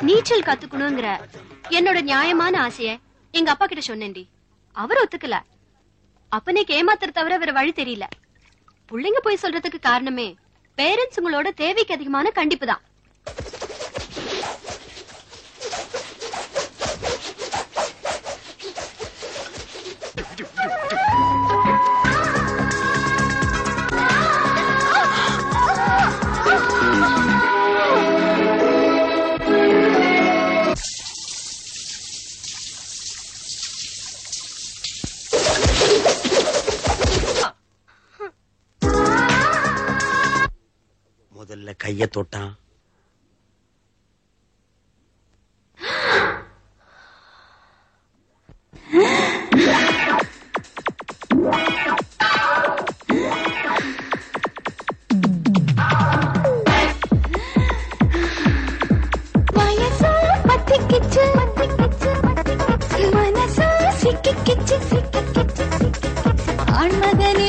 நீச்சல் கத்துக்கணுங்கிற என்னோட நியாயமான ஆசைய எங்க அப்பா கிட்ட சொன்னேன்டி. அவர் ஒத்துக்கல. அப்பனைக்கு ஏமாத்துற தவிர வேற வழி தெரியல. புள்ளைங்க போய் சொல்றதுக்கு காரணமே பேரண்ட்ஸுங்களோட தேவைக்கு அதிகமான கண்டிப்பு தான். முதல்ல கைய தொட்டான். ஆண்மகனே